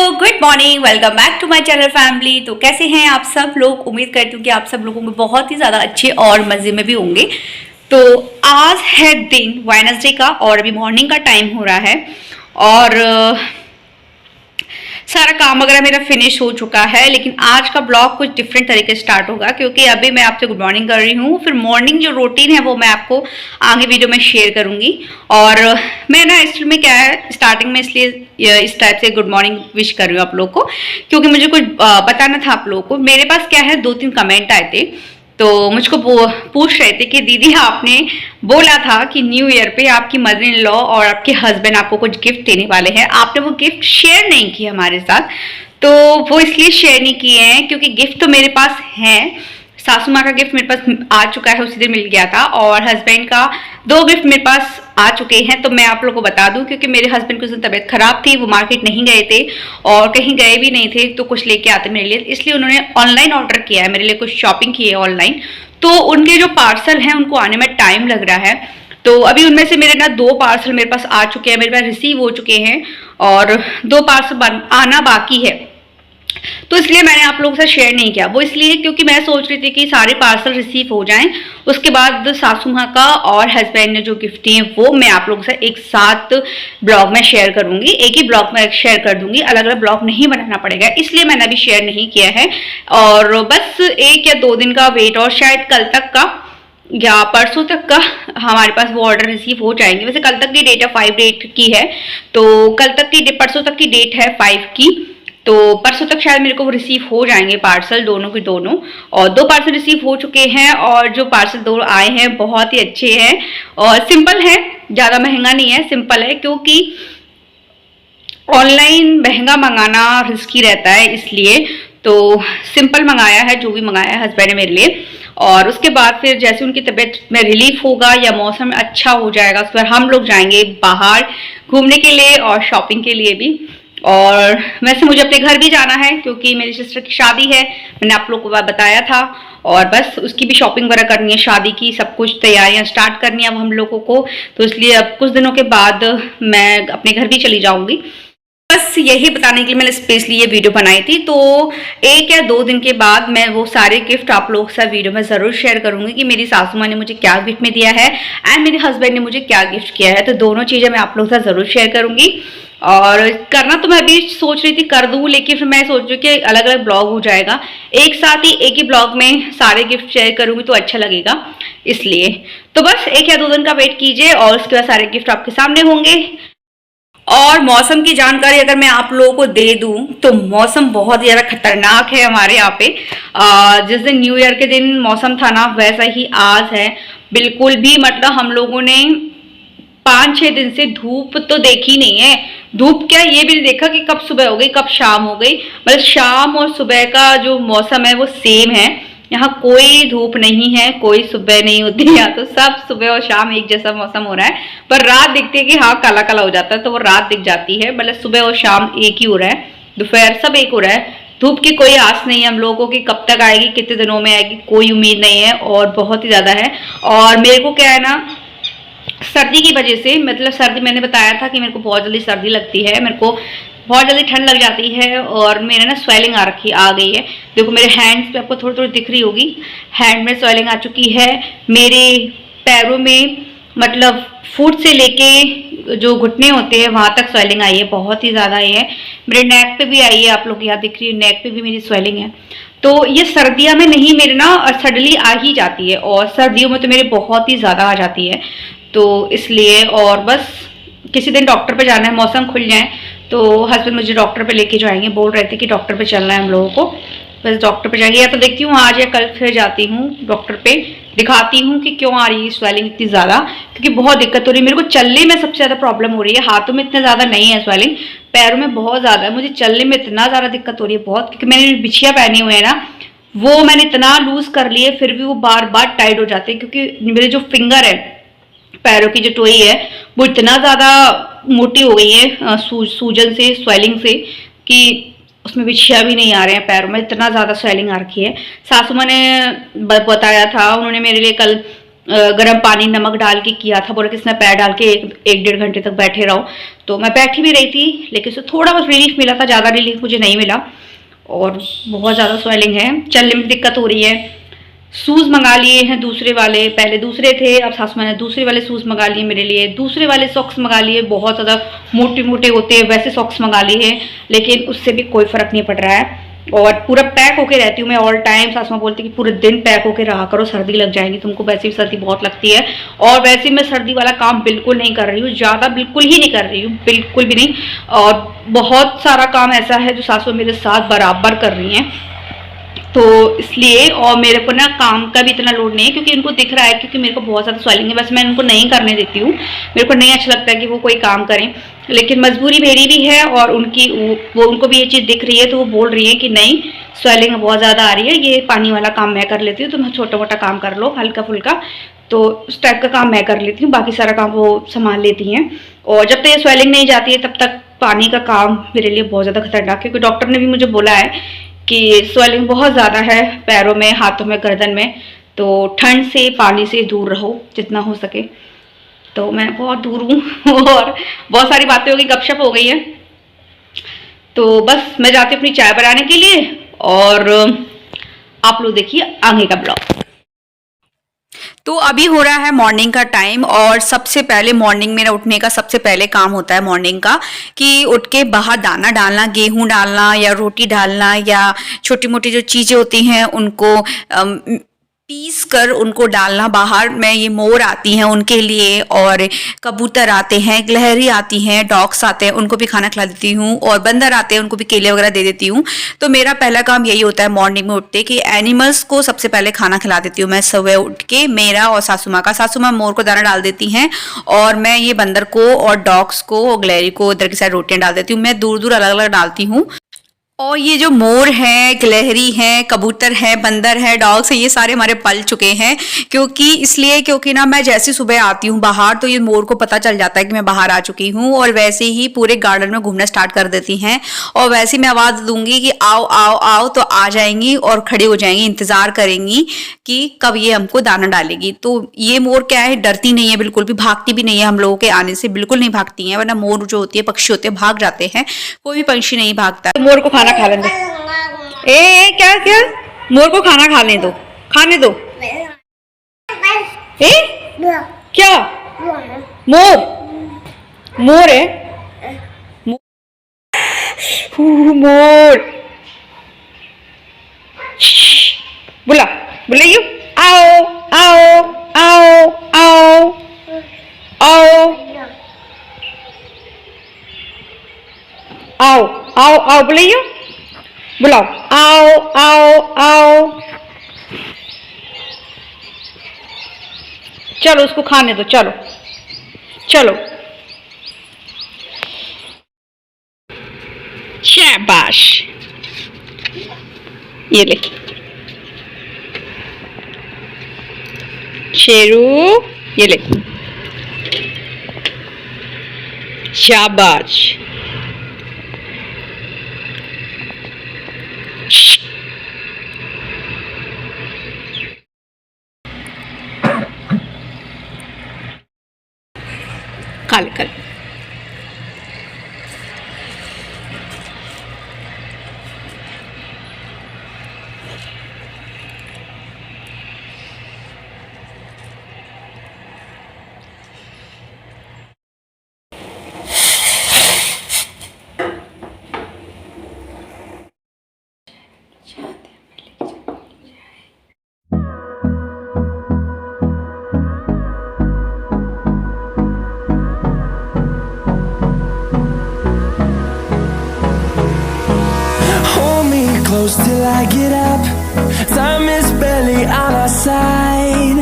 Good morning, welcome back to my channel family. तो कैसे हैं आप सब लोग? उम्मीद करती हूँ कि आप सब लोगों में बहुत ही ज़्यादा अच्छे और मज़े में भी होंगे। तो आज है दिन वेडनेसडे का और अभी मॉर्निंग का टाइम हो रहा है और सारा काम वगैरह मेरा फिनिश हो चुका है। लेकिन आज का ब्लॉग कुछ डिफरेंट तरीके से स्टार्ट होगा क्योंकि अभी मैं आपसे गुड मॉर्निंग कर रही हूँ, फिर मॉर्निंग जो रूटीन है वो मैं आपको आगे वीडियो में शेयर करूंगी। और मैं ना एक्चुअली में क्या है, स्टार्टिंग में इसलिए इस टाइप से गुड मॉर्निंग विश कर रही हूँ आप लोग को क्योंकि मुझे कुछ बताना था आप लोगों को। मेरे पास क्या है, 2-3 कमेंट आए थे तो मुझको पूछ रहे थे कि दीदी आपने बोला था कि न्यू ईयर पे आपकी मदर इन लॉ और आपके हस्बैंड आपको कुछ गिफ्ट देने वाले हैं, आपने वो गिफ्ट शेयर नहीं किया हमारे साथ। तो वो इसलिए शेयर नहीं किए हैं क्योंकि गिफ्ट तो मेरे पास है। सासू माँ का गिफ्ट मेरे पास आ चुका है, उसी दिन मिल गया था, और हस्बैंड का 2 गिफ्ट मेरे पास आ चुके हैं। तो मैं आप लोगों को बता दूं क्योंकि मेरे हस्बैंड की तबीयत खराब थी, वो मार्केट नहीं गए थे और कहीं गए भी नहीं थे तो कुछ लेके आते मेरे लिए, इसलिए उन्होंने ऑनलाइन ऑर्डर किया है मेरे लिए, कुछ शॉपिंग की है ऑनलाइन। तो उनके जो पार्सल हैं उनको आने में टाइम लग रहा है। तो अभी उनमें से मेरे ना 2 पार्सल मेरे पास आ चुके हैं, मेरे पास रिसीव हो चुके हैं और 2 पार्सल आना बाकी है। तो इसलिए मैंने आप लोगों से शेयर नहीं किया, वो इसलिए क्योंकि मैं सोच रही थी कि सारे पार्सल रिसीव हो जाएं, उसके बाद सासू माँ का और हस्बैंड ने जो गिफ्ट दिए वो मैं आप लोगों से एक साथ ब्लॉग में शेयर करूंगी, एक ही ब्लॉग में शेयर कर दूंगी, अलग अलग ब्लॉग नहीं बनाना पड़ेगा, इसलिए मैंने अभी शेयर नहीं किया है। और बस 1 या 2 दिन का वेट और शायद कल तक का या परसों तक का हमारे पास वो ऑर्डर रिसीव हो जाएंगे। वैसे कल तक की डेट है, 5 डेट की है, तो कल तक की परसों तक की डेट है 5 की, तो परसों तक शायद मेरे को वो रिसीव हो जाएंगे पार्सल, दोनों के दोनों। और 2 पार्सल रिसीव हो चुके हैं और जो पार्सल 2 आए हैं बहुत ही अच्छे हैं और सिंपल है, ज़्यादा महंगा नहीं है, सिंपल है क्योंकि ऑनलाइन महंगा मंगाना रिस्की रहता है, इसलिए तो सिंपल मंगाया है जो भी मंगाया है हस्बैंड ने मेरे लिए। और उसके बाद फिर जैसे उनकी तबीयत में रिलीफ होगा या मौसम अच्छा हो जाएगा उस पर हम लोग जाएंगे बाहर घूमने के लिए और शॉपिंग के लिए भी। और वैसे मुझे अपने घर भी जाना है क्योंकि मेरी सिस्टर की शादी है, मैंने आप लोगों को बताया था, और बस उसकी भी शॉपिंग वगैरह करनी है, शादी की सब कुछ तैयारियां स्टार्ट करनी है अब हम लोगों को। तो इसलिए अब कुछ दिनों के बाद मैं अपने घर भी चली जाऊंगी। बस यही बताने के लिए मैंने स्पेशली ये वीडियो बनाई थी। तो 1 या 2 दिन के बाद मैं वो सारे गिफ्ट आप लोगों के साथ वीडियो में ज़रूर शेयर करूंगी कि मेरी सासू माँ ने मुझे क्या गिफ्ट में दिया है एंड मेरे हस्बैंड ने मुझे क्या गिफ्ट किया है। तो दोनों चीज़ें मैं आप लोगों के साथ ज़रूर शेयर करूंगी। और करना तो मैं अभी सोच रही थी कर दूं, लेकिन फिर मैं सोच रही हूँ कि अलग अलग ब्लॉग हो जाएगा, एक साथ ही एक ही ब्लॉग में सारे गिफ्ट शेयर करूंगी तो अच्छा लगेगा, इसलिए। तो बस 1 या 2 दिन का वेट कीजिए और उसके बाद सारे गिफ्ट आपके सामने होंगे। और मौसम की जानकारी अगर मैं आप लोगों को दे दूं तो मौसम बहुत ज़्यादा खतरनाक है हमारे यहाँ पे। जिस दिन न्यू ईयर के दिन मौसम था ना वैसा ही आज है, बिल्कुल भी मतलब हम लोगों ने 5-6 दिन से धूप तो देखी नहीं है। धूप क्या, ये भी नहीं देखा कि कब सुबह हो गई कब शाम हो गई, मतलब शाम और सुबह का जो मौसम है वो सेम है। यहाँ कोई धूप नहीं है, कोई सुबह नहीं होती, यहाँ तो सब सुबह और शाम एक जैसा मौसम हो रहा है। पर रात दिखती है कि हाँ काला काला हो जाता है तो वो रात दिख जाती है, मतलब सुबह और शाम एक ही हो रहा है, दोपहर सब एक हो रहा है। धूप की कोई आस नहीं है हम लोगों को कि कब तक आएगी, कितने दिनों में आएगी, कोई उम्मीद नहीं है और बहुत ही ज्यादा है। और मेरे को क्या है ना, सर्दी की वजह से, मतलब सर्दी मैंने बताया था कि मेरे को बहुत जल्दी सर्दी लगती है, मेरे को बहुत जल्दी ठंड लग जाती है और मेरे ना स्वेलिंग आ गई है। देखो मेरे हैंड्स पे आपको थोड़ी थोड़ी दिख रही होगी, हैंड में स्वेलिंग आ चुकी है, मेरे पैरों में मतलब फुट से लेके जो घुटने होते हैं वहां तक स्वेलिंग आई है, बहुत ही ज़्यादा आई है। मेरे नेक पे भी आई है, आप लोग यहाँ दिख रही है, नेक पे भी मेरी स्वेलिंग है। तो ये सर्दियों में नहीं मेरे ना सडनली आ ही जाती है और सर्दियों में तो मेरे बहुत ही ज़्यादा आ जाती है, तो इसलिए। और बस किसी दिन डॉक्टर पे जाना है, मौसम खुल जाए तो हस्बैंड मुझे डॉक्टर पे लेके जाएंगे, बोल रहे थे कि डॉक्टर पे चलना है हम लोगों को, बस डॉक्टर पे जाएंगे, या तो देखती हूँ आज या कल फिर जाती हूँ डॉक्टर पे, दिखाती हूँ कि क्यों आ रही है स्वेलिंग इतनी ज़्यादा, क्योंकि बहुत दिक्कत हो रही है मेरे को। चलने में सबसे ज़्यादा प्रॉब्लम हो रही है, हाथों में इतना ज़्यादा नहीं है स्वेलिंग, पैरों में बहुत ज़्यादा है, मुझे चलने में इतना ज़्यादा दिक्कत हो रही है बहुत, क्योंकि मैंने बिछिया पहनी हुई है ना, वो मैंने इतना लूज कर लिए फिर भी वो बार बार टाइट हो जाते हैं, क्योंकि मेरे जो फिंगर है, पैरों की जो टोई है वो इतना ज़्यादा मोटी हो गई है सूजन से, स्वेलिंग से, कि उसमें बिछिया भी नहीं आ रहे हैं पैरों में, इतना ज़्यादा स्वेलिंग आ रखी है। सासू माँ ने बताया था, उन्होंने मेरे लिए कल गर्म पानी नमक डाल के किया था, बोला कि इसमें पैर डाल के एक डेढ़ घंटे तक बैठे रहो। तो मैं बैठी भी रही थी, लेकिन उससे थोड़ा बहुत रिलीफ मिला था, ज़्यादा रिलीफ मुझे नहीं मिला और बहुत ज़्यादा स्वेलिंग है, चलने में दिक्कत हो रही है। शूज़ मंगा लिए हैं दूसरे वाले, पहले दूसरे थे, अब सासू माँ ने दूसरे वाले शूज़ मंगा लिए मेरे लिए। दूसरे वाले सॉक्स मंगा लिए, बहुत ज़्यादा मोटे मोटे होते हैं वैसे सॉक्स मंगा लिए हैं, लेकिन उससे भी कोई फ़र्क नहीं पड़ रहा है। और पूरा पैक होके रहती हूँ मैं ऑल टाइम। सासू माँ बोलती कि पूरे दिन पैक होके रहा करो, सर्दी लग जाएगी तुमको, वैसे भी सर्दी बहुत लगती है। और वैसे मैं सर्दी वाला काम बिल्कुल नहीं कर रही हूँ, ज़्यादा बिल्कुल ही नहीं कर रही हूँ, बिल्कुल भी नहीं। और बहुत सारा काम ऐसा है जो सासू मेरे साथ बराबर कर रही हैं, तो इसलिए। और मेरे को ना काम का भी इतना लोड नहीं है, क्योंकि इनको दिख रहा है, क्योंकि मेरे को बहुत ज़्यादा स्वेलिंग है, बस मैं इनको नहीं करने देती हूँ। मेरे को नहीं अच्छा लगता है कि वो कोई काम करें, लेकिन मजबूरी मेरी भी है और उनकी वो उनको भी ये चीज़ दिख रही है, तो वो बोल रही है कि नहीं स्वेलिंग बहुत ज़्यादा आ रही है, ये पानी वाला काम मैं कर लेती हूँ, तुम छोटा मोटा काम कर लो हल्का फुल्का। तो उस टाइप का काम मैं कर लेती हूँ, बाकी सारा काम वो संभाल लेती हैं। और जब तक ये स्वेलिंग नहीं जाती है तब तक पानी का काम मेरे लिए बहुत ज़्यादा खतरनाक है, क्योंकि डॉक्टर ने भी मुझे बोला है कि स्वेलिंग बहुत ज़्यादा है पैरों में, हाथों में, गर्दन में, तो ठंड से पानी से दूर रहो जितना हो सके। तो मैं बहुत दूर हूँ और बहुत सारी बातें हो गई, गपशप हो गई है। तो बस मैं जाती हूँ अपनी चाय बनाने के लिए, और आप लोग देखिए आगे का ब्लॉग। तो अभी हो रहा है मॉर्निंग का टाइम, और सबसे पहले मॉर्निंग मेरा उठने का सबसे पहले काम होता है मॉर्निंग का कि उठ के बाहर दाना डालना, गेहूं डालना या रोटी डालना या छोटी मोटी जो चीज़ें होती हैं उनको पीस कर उनको डालना बाहर में। ये मोर आती हैं उनके लिए, और कबूतर आते हैं, गिलहरी आती हैं, डॉग्स आते हैं, उनको भी खाना खिला देती हूँ, और बंदर आते हैं उनको भी केले वगैरह दे देती हूँ। तो मेरा पहला काम यही होता है मॉर्निंग में उठते कि एनिमल्स को सबसे पहले खाना खिला देती हूँ मैं सुबह उठ के, मेरा और सासू माँ का। सासू माँ मोर को दाना डाल देती हैं और मैं ये बंदर को और डॉग्स को और गिलहरी को इधर की साइड रोटियाँ डाल देती हूँ। मैं दूर दूर अलग अलग डालती हूँ। और ये जो मोर है, गिलहरी है, कबूतर है, बंदर है, डॉग्स है, ये सारे हमारे पल चुके हैं। क्योंकि ना मैं जैसे सुबह आती हूँ बाहर, तो ये मोर को पता चल जाता है कि मैं बाहर आ चुकी हूँ, और वैसे ही पूरे गार्डन में घूमना स्टार्ट कर देती हैं। और वैसे ही मैं आवाज़ दूंगी कि आओ आओ आओ, तो आ जाएंगी और खड़ी हो जाएंगी, इंतजार करेंगी कि कब ये हमको दाना डालेगी। तो ये मोर क्या है, डरती नहीं है बिल्कुल भी, भागती भी नहीं है, हम लोगों के आने से बिल्कुल नहीं भागती हैं, वरना मोर जो होती है, पक्षी होते हैं, भाग जाते हैं, कोई भी पंछी नहीं भागता। तो मोर को खाना खा लेने दो। ए क्या क्या, मोर को खाना खाने दो, खाने दो। ए क्या, मोर मोर है, मोर बुला बुलाइयो, आओ आओ आओ आओ आओ आओ आओ आओ, बुलाइयो, बुलाओ, आओ आओ आओ। चलो उसको खाने दो, चलो चलो, शाबाश, ये ले शेरू, ये ले, शाबाश। खा ले, खा ले। Till I get up, time is barely on our side.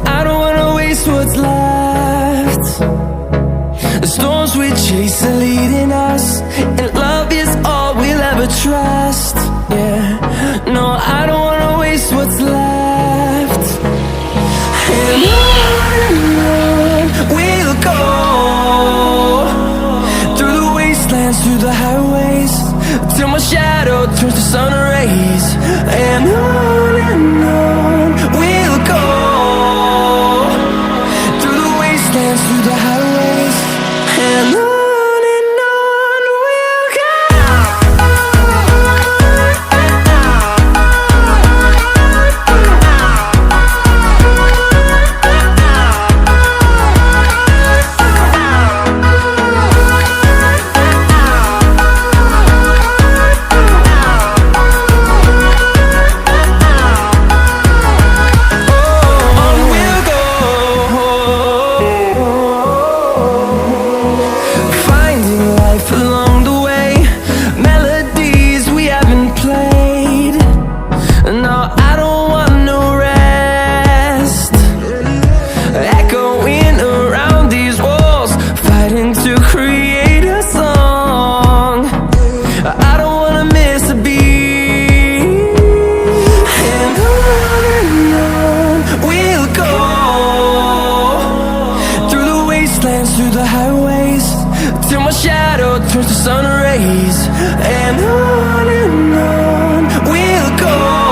I don't wanna waste what's left. The storms we chase are leading us, and love is all we'll ever trust. Yeah, no, I don't wanna waste what's left. And on we'll go, through the wastelands, through the highways, till my shadow turns to sun rays. And on we'll go. rays, and